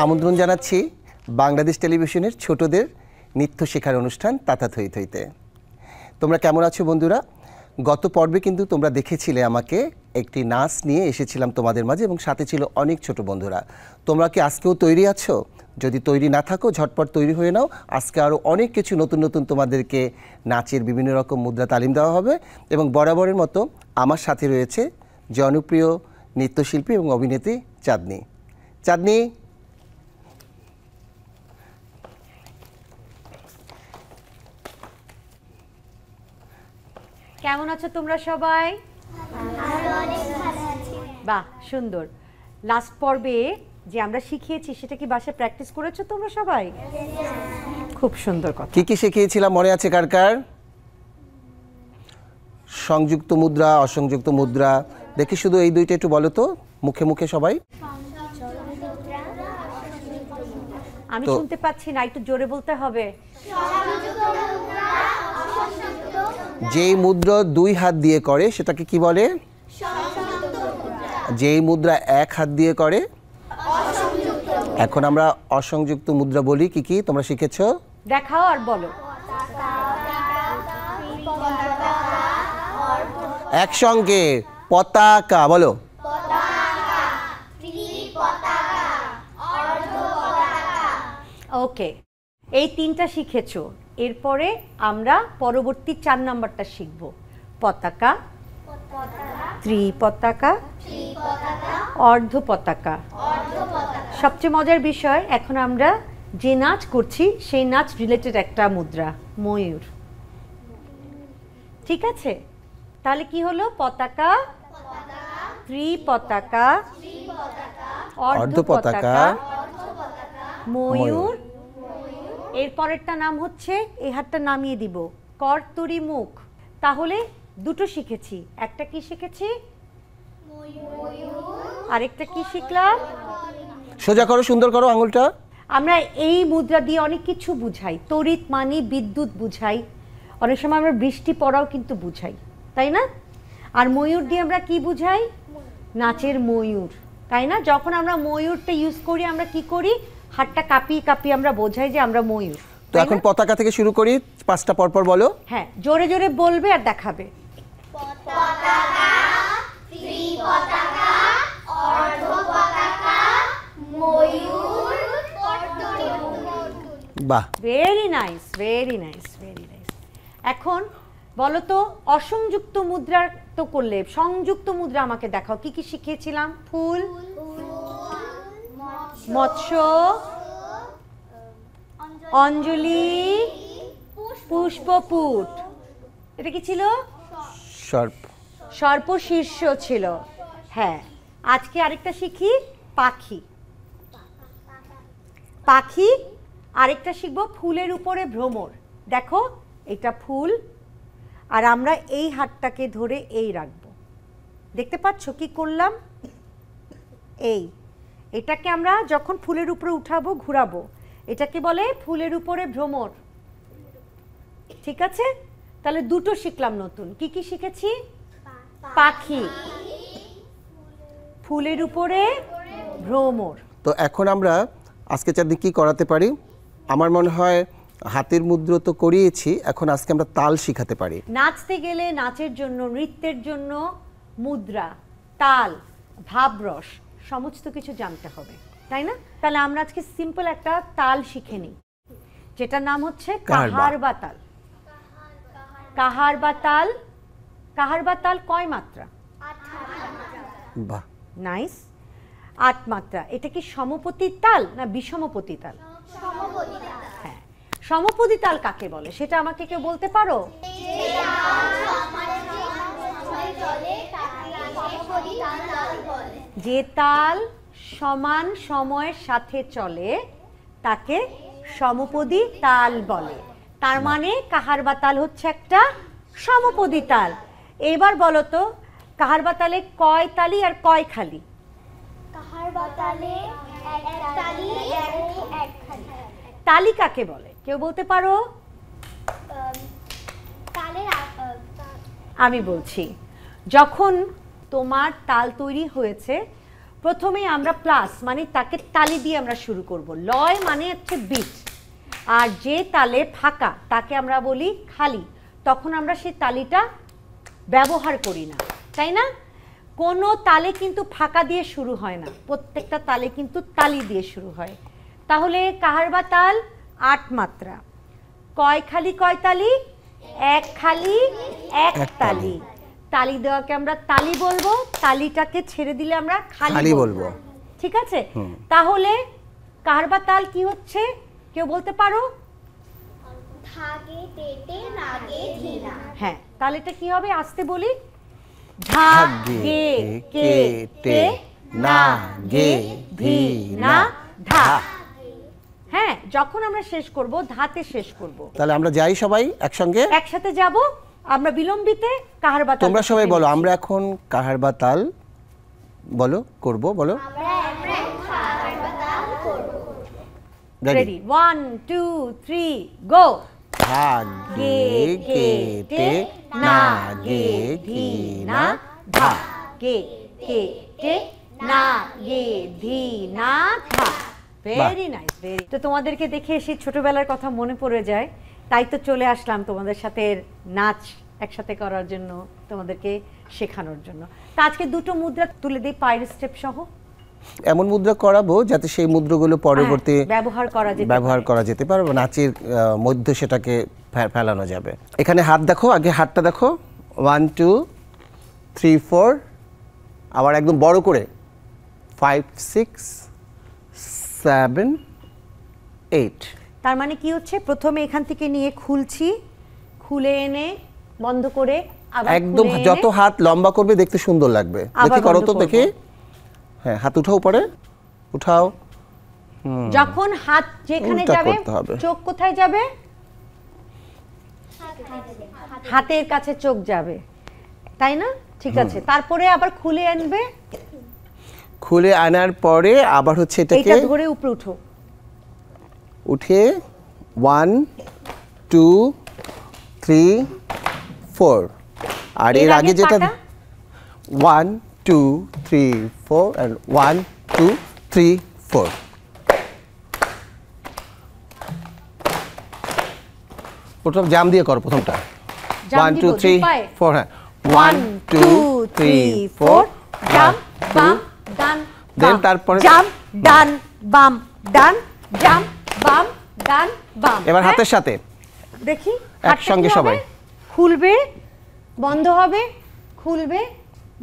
আমন্ত্রণ জানাচ্ছি বাংলাদেশ টেলিভিশনের ছোটদের নৃত্য শেখার অনুষ্ঠান তাতা থই থইতে। তোমরা কেমন আছো বন্ধুরা? গত পর্বে কিন্তু তোমরা দেখেছিলে আমাকে একটি নাচ নিয়ে এসেছিলাম তোমাদের মাঝে, এবং সাথে ছিল অনেক ছোট বন্ধুরা। তোমরা কি আজকেও তৈরি আছো? যদি তৈরি না থাকো ঝটপট তৈরি হয়ে নাও। আজকে আরও অনেক কিছু নতুন নতুন তোমাদেরকে নাচের বিভিন্ন রকম মুদ্রা তালিম দেওয়া হবে, এবং বরাবরের মতো আমার সাথে রয়েছে জনপ্রিয় নৃত্যশিল্পী এবং অভিনেত্রী চাঁদনী। চাঁদনী, কেমন আছো তোমরা সবাই? বাহ, সুন্দর। লাস্ট পর্বে যে আমরা শিখিয়েছি সেটা কি বাসায় প্র্যাকটিস করেছো তোমরা সবাই? খুব সুন্দর কথা। কি কি শিখিয়েছিলাম মনে আছে কার কার? সংযুক্ত মুদ্রা, অসংযুক্ত মুদ্রা, দেখি শুধু এই দুইটা একটু বলো তো মুখে মুখে সবাই। আমি শুনতে পাচ্ছি না, একটু জোরে বলতে হবে। যেই মুদ্রা দুই হাত দিয়ে করে সেটাকে কি বলে? যেই মুদ্রা এক হাত দিয়ে করে। এখন আমরা অসংযুক্ত মুদ্রা বলি। কি কি তোমরা শিখেছো? দেখাও আর বলো। একসঙ্গে পতাকা বলো। ওকে, এই তিনটা শিখেছো। এরপরে আমরা পরবর্তী 4 নাম্বারটা শিখব। পতাকা, ত্রিপতাকা, অর্ধ পতাকা। সবচেয়ে মজার বিষয়, এখন আমরা যে নাচ করছি সেই নাচ রিলেটেড একটা মুদ্রা, ময়ূর। ঠিক আছে, তাহলে কি হলো? পতাকা, ত্রিপতাকা, অর্ধ পতাকা, ময়ূর। এরপরেরটা নাম হচ্ছে, এই হাতটা নামিয়ে দিব, করতরি মুখ। তাহলে দুটো শিখেছি। একটা কি শিখেছি? আরেকটা কি শিখলাম? সোজা করো, সুন্দর করো আঙুলটা। আমরা এই মুদ্রা দিয়ে অনেক কিছু বুঝাই। তড়িৎ মানে বিদ্যুৎ বুঝাই, অনেক সময় আমরা বৃষ্টি পড়াও কিন্তু বুঝাই, তাই না? আর ময়ূর দিয়ে আমরা কি বুঝাই? নাচের ময়ূর, তাই না? যখন আমরা ময়ূরটা ইউজ করি আমরা কি করি? হাতটা কাঁপিয়ে কাঁপিয়ে আমরা বোঝাই যে আমরা ময়ূর। তো এখন পতাকা থেকে শুরু করি, 5টা পরপর বলো। হ্যাঁ, জোরে জোরে বলবে আর দেখাবে। পতাকা, ত্রিপতাকা, অর্ধ পতাকা, ময়ূর, করতরি মুখ। বাহ, very nice, very nice, very nice. এখন বলো তো, অসংযুক্ত মুদ্রা তো করলে, সংযুক্ত মুদ্রা আমাকে দেখাও। কি কি শিখিয়েছিলাম? ফুল, মৎস্য, অঞ্জলি, পুষ্পপুট। এটা কি ছিল? সর্প। সর্প শীর্ষ ছিল। হ্যাঁ, আজকে আরেকটা শিখি, পাখি। পাখি। আরেকটা শিখবো ফুলের উপরে ভ্রমর। দেখো, এটা ফুল, আর আমরা এই হাতটাকে ধরে এই রাখবো। দেখতে পাচ্ছ কি করলাম? এটাকে আমরা যখন ফুলের উপরে উঠাবো, ঘুরাবো, এটাকে বলে ফুলের উপরে ভ্রমর। ঠিক আছে, তাহলে দুটো শিখলাম নতুন। কি কি শিখেছি? পাখি, ফুলের উপরে ভ্রমর। তো এখন আমরা আজকে চাঁদনী কি করাতে পারি? আমার মনে হয় হাতের মুদ্রা তো করিয়েছি, এখন আজকে আমরা তাল শিখাতে পারি। নাচতে গেলে, নাচের জন্য, নৃত্যের জন্য মুদ্রা, তাল, ভাবরস সমস্ত কিছু জানতে হবে, তাই না? তাহলে আমরা আজকে সিম্পল একটা তাল শিখে নিই, যেটার নাম হচ্ছে কাহার বা তাল। কাহার বা তাল। কাহার বা তাল কয় মাত্রা? বাহ, নাইস, 8 মাত্রা। এটা কি সমপতি তাল না বিষমপতি তাল? হ্যাঁ, সমপতি তাল কাকে বলে সেটা আমাকে কেউ বলতে পারো? যে তাল সমান সময়ের সাথে চলে তাকে সমপদী তাল বলে। তার মানে কাহার বা তাল হচ্ছে একটা সমপদী তাল। এবার বলো তো, কাহার বা তালে কয় তালি আর কয় খালি? কাহার বা তালে এক তালি, এক খালি। তালি কাকে বলে কেউ বলতে পারো? আমি বলছি, যখন তোমার তাল তৈরি হয়েছে, প্রথমেই আমরা প্লাস মানে তাকে তালি দিয়ে আমরা শুরু করব। লয় মানে হচ্ছে বিট, আর যে তালে ফাঁকা তাকে আমরা বলি খালি। তখন আমরা সেই তালিটা ব্যবহার করি না, তাই না? কোনো তালে কিন্তু ফাঁকা দিয়ে শুরু হয় না, প্রত্যেকটা তালে কিন্তু তালি দিয়ে শুরু হয়। তাহলে কাহারবা তাল 8 মাত্রা। কয় খালি কয় তালি? এক খালি এক তালি। তালি দেওয়াকে আমরা তালি বলবো, তালিটাকে ছেড়ে দিলে আমরা খালি বলবো। ঠিক আছে, তাহলে কাহারবা তাল কি হচ্ছে কেউ বলতে পারো? ধাগে তেতে নাগে ধীনা। হ্যাঁ, তাহলে এটা কি হবে? আসতে বলি, ধাগে কেটে নাগে ধীনা ধা। হ্যাঁ, যখন আমরা শেষ করব ধাতে শেষ করব। তাহলে আমরা যাই সবাই একসঙ্গে, একসাথে যাব আমরা বিলম্বিতে কাহারবা তাল। তোমরা সবাই বলো, আমরা এখন কাহারবা তাল বলো করব, বলো। রেডি, 1 2 3 গো। ধাগে কেটে নাগে ধীনা ধা। গে কেটে নাগে ধীনা ধা। Very nice, very. তো তোমাদেরকে দেখে সেই ছোটবেলার কথা মনে পড়ে যায়, তাই তো চলে আসলাম তোমাদের সাথে নাচ একসাথে করার জন্য, তোমাদেরকে শেখানোর জন্য। তো আজকে দুটো মুদ্রা তুলে দিই পায়ের স্টেপ সহ। এমন মুদ্রা করাবো যাতে সেই মুদ্রাগুলো পরবর্তী ব্যবহার করা যেতে পারে, নাচের মধ্যে সেটাকে ফেলানো যাবে। এখানে হাত দেখো, আগে হাতটা দেখো। 1 2 3 4, আবার একদম বড় করে 5 6 7 8। তার মানে কি হচ্ছে, প্রথমে এখান থেকে নিয়ে খুলছি, খুলে এনে বন্ধ করে আবার একদম যত হাত লম্বা করবে দেখতে সুন্দর লাগবে। দেখি করো তো, দেখি। হ্যাঁ, হাত উঠাও, পরে উঠাও। যখন হাত যেখানে যাবে চোখ কোথায় যাবে? হাতের কাছে চোখ যাবে, তাই না? ঠিক আছে, তারপরে আবার খুলে আনবে। খুলে আনার পরে আবার হচ্ছে এটাকে ধরে উপরে উঠো, উঠে 1 2 3 4। আর এর আগে যেটা 1 2 3 4 and 1 2 3 4। প্রথম জাম দিয়ে করো, প্রথমটা 1 2 3 4। হ্যাঁ, 1 2 3 4 জাম বাম ডান, দেন তারপরে জাম ডান বাম ডান, জাম বাম ডান বাম। এবার হাতের সাথে দেখি একসঙ্গে সবাই খুলবে বন্ধ হবে, খুলবে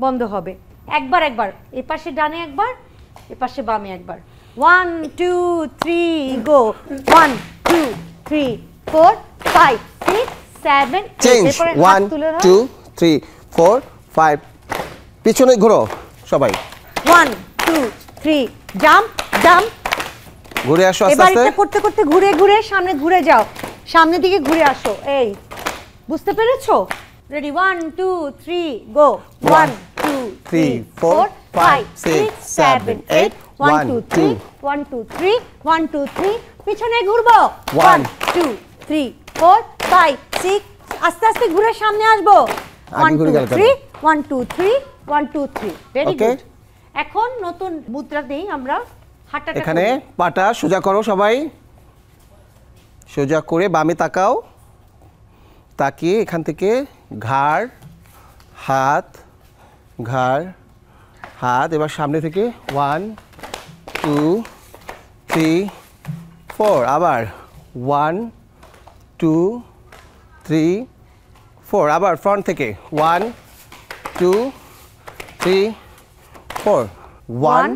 বন্ধ হবে। একবার একবার এপাশে ডানে একবার, এপাশে বামে একবার। 1 2 3 গো। 1 2 3 4 5 6 7 চেঞ্জ। 1 2 3 4 5। পিছনে ঘোরো সবাই। 1 2 3 জাম্প জাম্প। ঘুরে আসো আস্তে আস্তে। এবার এটা করতে করতে ঘুরে ঘুরে সামনে ঘুরে যাও, সামনের দিকে ঘুরে আসো। এই বুঝতে পেরেছো? রেডি, 1 2 3 গো। 1 2 3 4 5 6 7 8 1 2 3 1 2 3 1 2 3। পিছনে ঘুরবো। 1 2 3 4 5 6। আস্তে আস্তে ঘুরে সামনে আসবো। 1 2 3 1 2 3 1 2 3। Very good. এখন নতুন মুদ্রা দেই আমরা। হাঁটাটা এখানে পাটা সোজা করো সবাই, সোজা করে বামে তাকাও, তাকিয়ে এখান থেকে ঘাড় হাত, ঘাড় হাত। এবার সামনে থেকে 1 2 3 4। আবার 1 2 3 4। আবার ফ্রন্ট থেকে 1 2 3 4। 1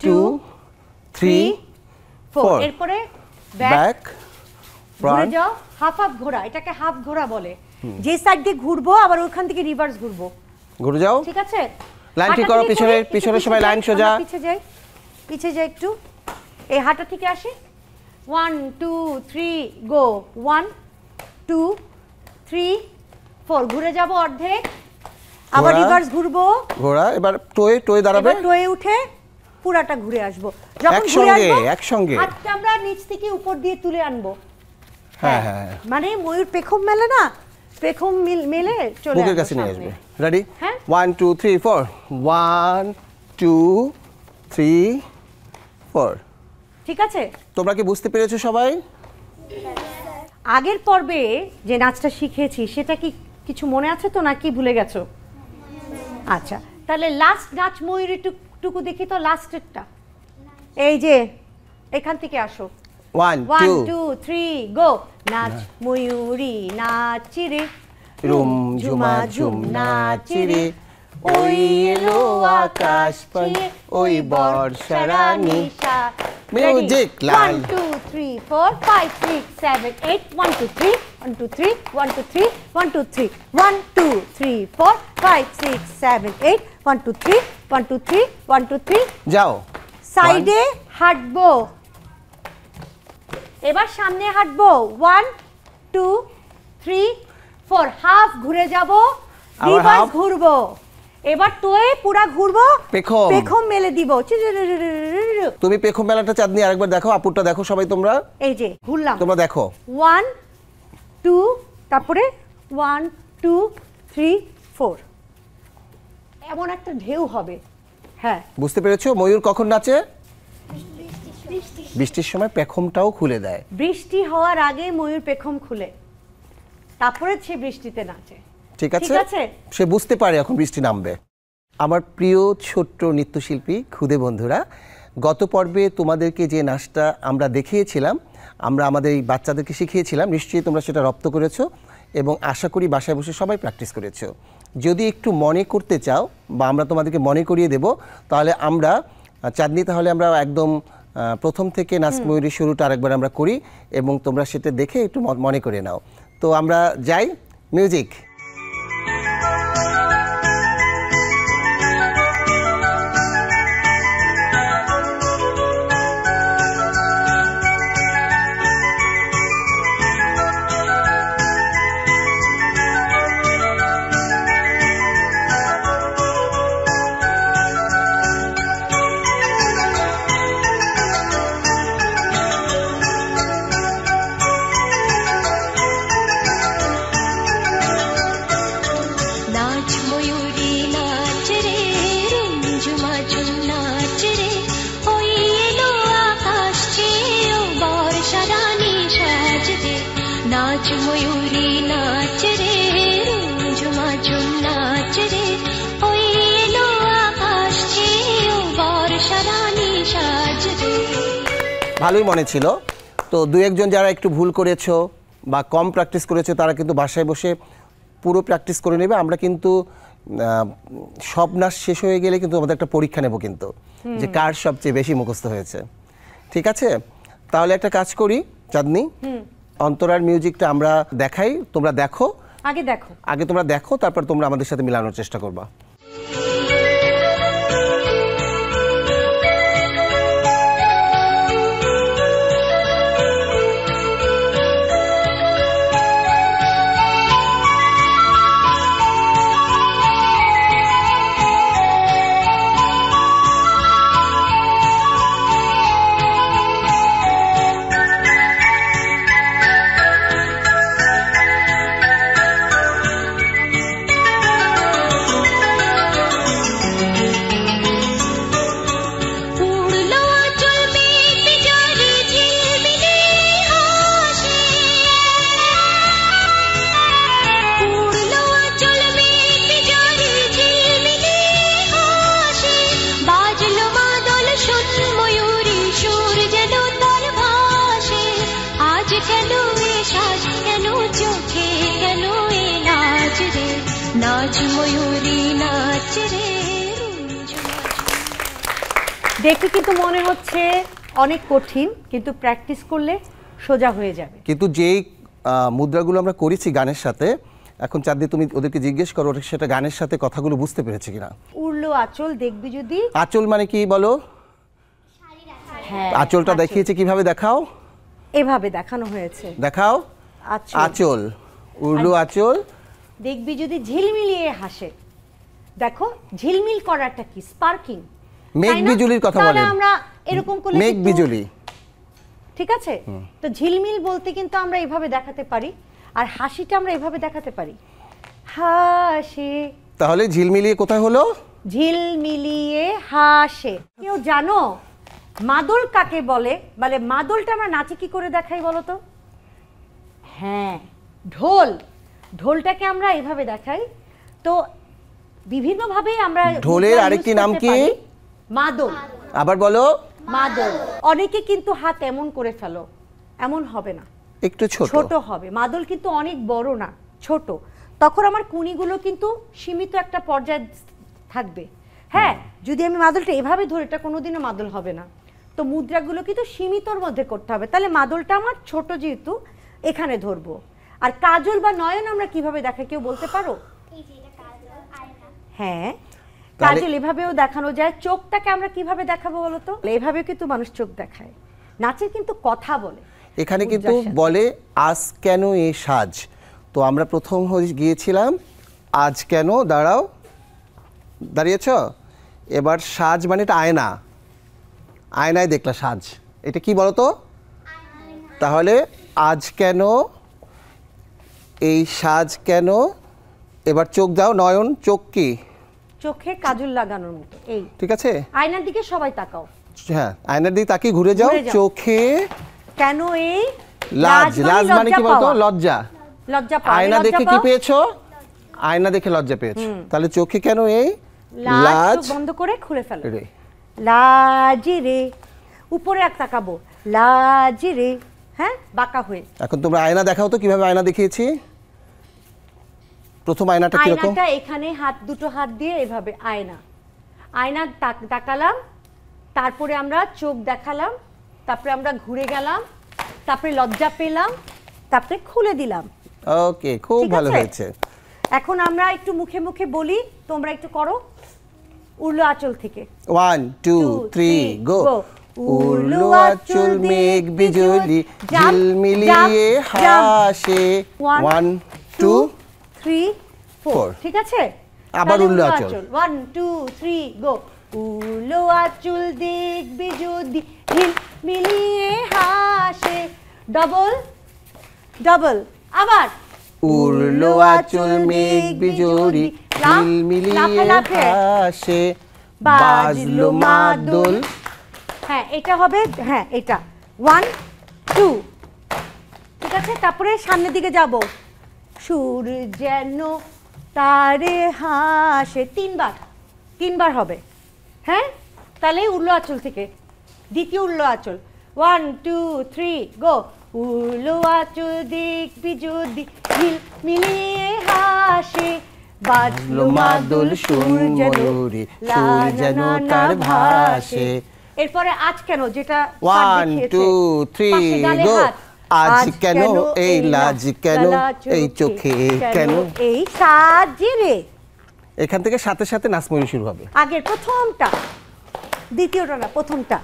2 3 4। এরপরে ব্যাক ঘুরে যাও। হাফ হাফ ঘোরা, এটাকে হাফ ঘোরা বলে। যে সাইড দিয়ে ঘুরবো আবার ওখান থেকে রিভার্স ঘুরবো। ঘুরে যাও, ঠিক আছে? লাইন ঠিক করো। পিছনে পিছনে সবাই লাইন সোজা। পিছে যাই, পিছে যাই একটু। এই হাঁটা থেকে আসে। 1 2 3 গো। 1 2 3 4। ঘুরে যাব অর্ধেক, আবার রিভার্স ঘুরবো। ঘোরা। এবার টোয়ে টোয়ে দাঁড়াবে। এবার টোয়ে উঠে পুরাটা ঘুরে আসবো। যখন ঘুরে আসবো একসঙ্গে হাতটা আমরা নিচ থেকে উপর দিয়ে তুলে আনবো। হ্যাঁ হ্যাঁ, মানে ময়ূর পেখম মেলে না, পেখম মেলে চলে বুকের কাছে নিয়ে আসবে। রেডি? 1 2 3 4। 1 2 3 4 ঠিক আছে? তোমরা কি বুঝতে পেরেছো সবাই? আগের পর্বে যে নাচটা শিখেছি সেটা কি কিছু মনে আছে তো নাকি ভুলে গেছো? আচ্ছা, তাহলে লাস্ট নাচ ময়ূরী টুকু দেখি তো, লাস্টেরটা। এই যে এখান থেকে আসো, 1 1 2 2 3 গো। নাচ ময়ূরী নাচ রে, রুম ঝুমা ঝুম নাচি রে, ওই এলো আকাশ পানে ওই বর্ষা রানী। মিউজিক লাল। 1 2 3 4 5 6 7 8 1 2 3 1 2 3 1 2 3 1 2 3 1 2 3 4 5 6 7 8 1 2 3 1 2 3 1 2 3 যাও সাইডে হাঁটবো, এবার সামনে হাঁটবো। 1 2 3 4 হাফ ঘুরে যাব, আবার রিভার্স half। ঘুরবো, এবার টোয়ে পুরা ঘুরবো, পেখম। পেখম মেলে দিব। তুমি পেখম মেলাটা চাঁদনি আরেকবার দেখো, আপুরটা দেখো সবাই তোমরা, এই যে ঘুরলাম। তোমরা দেখো 1 2 তারপরে 1 2 3 4 এমন একটা ঢেউ হবে। হ্যাঁ, বুঝতে পেরেছো? ময়ূর কখন নাচে? বৃষ্টির সময় পেখমটাও খুলে দেয়। বৃষ্টি হওয়ার আগে ময়ূর পেখম খুলে, তারপরে সে বৃষ্টিতে নাচে। ঠিক আছে, ঠিক আছে? সে বুঝতে পারে এখন বৃষ্টি নামবে। আমার প্রিয় ছোট্ট নৃত্যশিল্পী ক্ষুদে বন্ধুরা, গত পর্বে তোমাদেরকে যে নাচটা আমরা দেখিয়েছিলাম, আমরা আমাদের এই বাচ্চাদেরকে শিখিয়েছিলাম, নিশ্চয়ই তোমরা সেটা রপ্ত করেছো এবং আশা করি বাসায় বসে সবাই প্র্যাকটিস করেছো। যদি একটু মনে করতে চাও বা আমরা তোমাদেরকে মনে করিয়ে দেব, তাহলে আমরা চাঁদনি, তাহলে আমরা একদম প্রথম থেকে নাচ ময়ূরী শুরুটা আরেকবার আমরা করি এবং তোমরা সেটা দেখে একটু মনে করে নাও। তো আমরা যাই, মিউজিক। নাচ ময়ূরী নাচ রে, রুম ঝুমা ঝুম নাচ রে, ওই এলো আকাশ চেয়ে ও বর্ষা রানী সাজ দে। নাচ ময়ূরী নাচ রে, রুম ঝুমা ঝুম নাচ রে, ওই এলো আকাশ চেয়ে ও বর্ষা রানী সাজ দে। ভালোই মনে ছিল। তো দু একজন যারা একটু ভুল করেছো বা কম প্র্যাকটিস করেছো তারা কিন্তু বাসায় বসে পুরো প্র্যাকটিস করে নেবে। আমরা কিন্তু সব নাচ শেষ হয়ে গেলে কিন্তু আমাদের একটা পরীক্ষা নেব কিন্তু, যে কার সবচেয়ে বেশি মুখস্থ হয়েছে। ঠিক আছে, তাহলে একটা কাজ করি চাঁদনি, অন্তরার মিউজিকটা আমরা দেখাই, তোমরা দেখো। আগে তোমরা দেখো, তারপর তোমরা আমাদের সাথে মিলানোর চেষ্টা করবা। উড়লো আঁচল মেঘ বিজারি ঝিলমিলে হাসে, উড়লো আঁচল মেঘ বিজারি ঝিলমিলে হাসে, বাজলো মাদল শুন ময়ূরী সুর যেন তার ভাসে। আজ কেন এ সাজ, কেন চোখে, কেন এ নাচ রে, নাচ ময়ূরী নাচ রে, রুম ঝুমা ঝুম। দেখে কিন্তু মনে হচ্ছে অনেক কঠিন, কিন্তু প্র্যাকটিস করলে সোজা হয়ে যাবে। কিন্তু যেই মুদ্রাগুলো আমরা করেছি গানের সাথে, এখন চাঁদনি তুমি ওদেরকে জিজ্ঞেস করো ওরা সেটা গানের সাথে কথাগুলো বুঝতে পেরেছে কিনা। উড়লো আঁচল দেখবি যদি, আঁচল মানে কি বলো? হ্যাঁ, আঁচলটা আঁচল। দেখিয়েছে কিভাবে, দেখাও এভাবে দেখানো হয়েছে। দেখাও। আঁচল আঁচল, উড়লো আঁচল। দেখবি যদি ঝিলমিলিয়ে হাসে। দেখো ঝিলমিল করাটা কি, স্পার্কিং। মেঘ বিজুলির কথা তাহলে বলেন, আমরা এরকম করলে মেঘ কিন্তু- বিজুলি। ঠিক আছে, তো ঝিলমিল বলতে কিন্তু আমরা এইভাবে দেখাতে পারি, আর হাসিটা আমরা এভাবে দেখাতে পারি, হাসি। তাহলে ঝিলমিলিয়ে কোথায় হলো? ঝিলমিলিয়ে হাসে। কেউ জানো মাদল কাকে বলে? মানে মাদলটা আমরা নাচে কি করে দেখাই বলো তো? হ্যাঁ, ঢোল। ঢোলটাকে আমরা এভাবে দেখাই। তো বিভিন্নভাবে আমরা ঢোলের আরেকটি নাম কি? মাদল। আবার বলো। মাদল। অনেকে কিন্তু হাত এমন করে ফেলো, এমন হবে না, একটু ছোট ছোট হবে। মাদল কিন্তু অনেক বড় না, ছোট। তখন আমার কুনিগুলো কিন্তু সীমিত একটা পর্যায়ে থাকবে। হ্যাঁ, যদি আমি মাদলটা এভাবে ধরে, এটা কোনোদিনও মাদল হবে না। তো মুদ্রাগুলো কিন্তু সীমিতর মধ্যে করতে হবে। তাহলে মাদলটা আমার ছোট, যেহেতু এখানে ধরবো। আর কাজল বা নয়ন আমরা কিভাবে দেখাই, কেউ বলতে পারো? হ্যাঁ, কাজল এভাবেও দেখানো যায়। চোখটাকে আমরা কিভাবে দেখাবো বলো তো? এভাবেও কিন্তু মানুষ চোখ দেখায়। নাচের কিন্তু কথা বলে। এখানে কিন্তু বলে আজ কেন এ সাজ। তো আমরা প্রথম গিয়েছিলাম আজ কেন, দাঁড়াও, দাঁড়িয়েছ। এবার সাজ মানে এটা আয়না, আয়নায় দেখলা সাজ, এটা কি বলো তো? তাহলে আজ কেন এই সাজ কেন। এবার চোখ দাও, নয়ন, চোখ কি? চোখে কাজল লাগানোর মতো। এই ঠিক আছে, আয়নার দিকে সবাই তাকাও। হ্যাঁ, আয়নার দিকে তাকিয়ে ঘুরে যাও। চোখে কেন এই লাজ। লাজ মানে কি বলতো? লজ্জা। লজ্জা পাও। আয়না দেখে কি পেয়েছো? আয়না দেখে লজ্জা পেয়েছো। তাহলে চোখে কেন এই লাজ। বন্ধ করে খুলে ফেলো। লাজ রে, উপরে এক তাকাবো, লাজ রে। হ্যাঁ, বাঁকা হয়ে। এখন তোমরা আয়না দেখাও তো, কিভাবে আয়না দেখিয়েছি। প্রথম আয়নাটা কি রকম? আয়নাটা এখানে দুটো হাত দিয়ে এভাবে আয়না, আয়না তাকালাম, তারপরে আমরা চোখ দেখালাম, তারপরে আমরা ঘুরে গেলাম, তারপরে লজ্জা পেলাম, তারপরে খুলে দিলাম। ওকে, খুব ভালো হয়েছে। এখন আমরা একটু মুখে মুখে বলি, তোমরা একটু করো। উড়লো আঁচল থেকে 1 2 3 গো। উড়লো আঁচল মেঘ বিজলি ঝিলমিলিয়ে হাসে। 1 2 3 4। ঠিক আছে, আবার উড়লো আঁচল। 1 2 3 গো। উড়লো আঁচল দেখবি যদি ঝিলমিলিয়ে হাসে। Double double. আবার উড়লো আঁচল মেঘ বিজলি ঝিলমিলিয়ে হাসে। বাজলো মাদল। হ্যাঁ, এটা হবে। হ্যাঁ, এটা 1 2। ঠিক আছে, তারপরে সামনের দিকে যাব। সুর যেন তারে হাসে। তিনবার হবে। হ্যাঁ, তাহলে উড়লো আঁচল থেকে দ্বিতীয় উড়লো আঁচল। 1 2 3 গো। উড়লো আঁচল দেখবি যদি ঝিলমিলিয়ে হাসে। বাজলো মাদল সুর যেন তার ভাসে। এরপরে আজ কেন, যেটা 1 2 3 গো। আজ কেন এই লাজ কেন, এই চোখে কেন এই সাজ রে। এখান থেকে সাথে সাথে নাচময়ূরী শুরু হবে। আগের প্রথমটা, দ্বিতীয়টা না, প্রথমটা।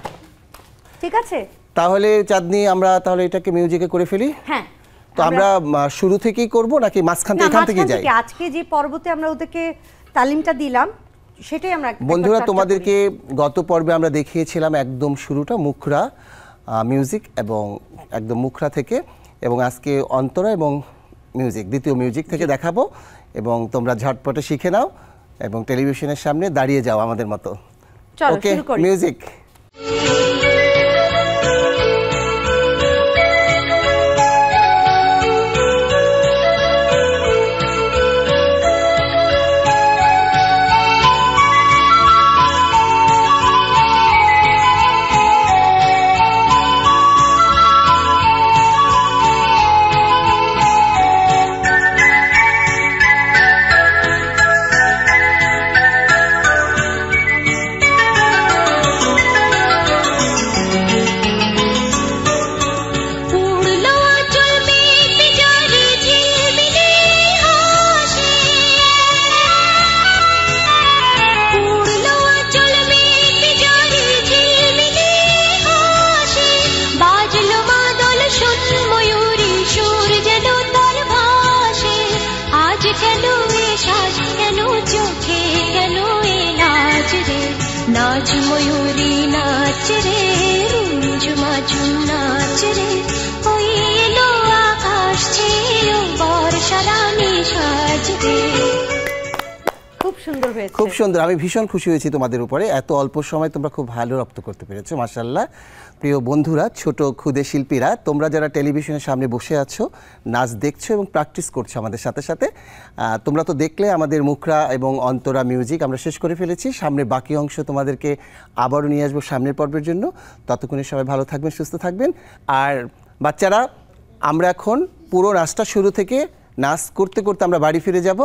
ঠিক আছে, তাহলে চাঁদনি আমরা তাহলে এটাকে মিউজিকে করে ফেলি। হ্যাঁ, তো আমরা শুরু থেকেই করব নাকি মাঝখান থেকে, এখান থেকে যাই? আজকে যে পর্বতে আমরা ওদেরকে তালিমটা দিলাম, সেটাই আমরা। বন্ধুরা, তোমাদেরকে গত পর্বে আমরা দেখিয়েছিলাম একদম শুরুটা মুখরা মিউজিক, এবং একদম মুখরা থেকে, এবং আজকে অন্তরা এবং মিউজিক, দ্বিতীয় মিউজিক থেকে দেখাবো। এবং তোমরা ঝটপটে শিখে নাও এবং টেলিভিশনের সামনে দাঁড়িয়ে যাও আমাদের মতো। চলো শুরু করি। মিউজিক। नाच मयूरी नाच रे रुंझुमा झुम नाच रे ওই এলো আকাশ ছেয়ে বর্ষা রানী সাজ রে। খুব সুন্দর হয়েছে, খুব সুন্দর। আমি ভীষণ খুশি হয়েছি তোমাদের উপরে, এত অল্প সময় তোমরা খুব ভালো রপ্ত করতে পেরেছো, মাশাআল্লাহ। প্রিয় বন্ধুরা, ছোট ক্ষুদে শিল্পীরা, তোমরা যারা টেলিভিশনের সামনে বসে আছো, নাচ দেখছো এবং প্র্যাকটিস করছো আমাদের সাথে সাথে, তোমরা তো দেখলে আমাদের মুখরা এবং অন্তরা মিউজিক আমরা শেষ করে ফেলেছি। সামনে বাকি অংশ তোমাদেরকে আবারও নিয়ে আসবো সামনের পর্বের জন্য। ততক্ষণে সবাই ভালো থাকবেন, সুস্থ থাকবেন। আর বাচ্চারা, আমরা এখন পুরো নাচটা শুরু থেকে নাচ করতে করতে আমরা বাড়ি ফিরে যাব।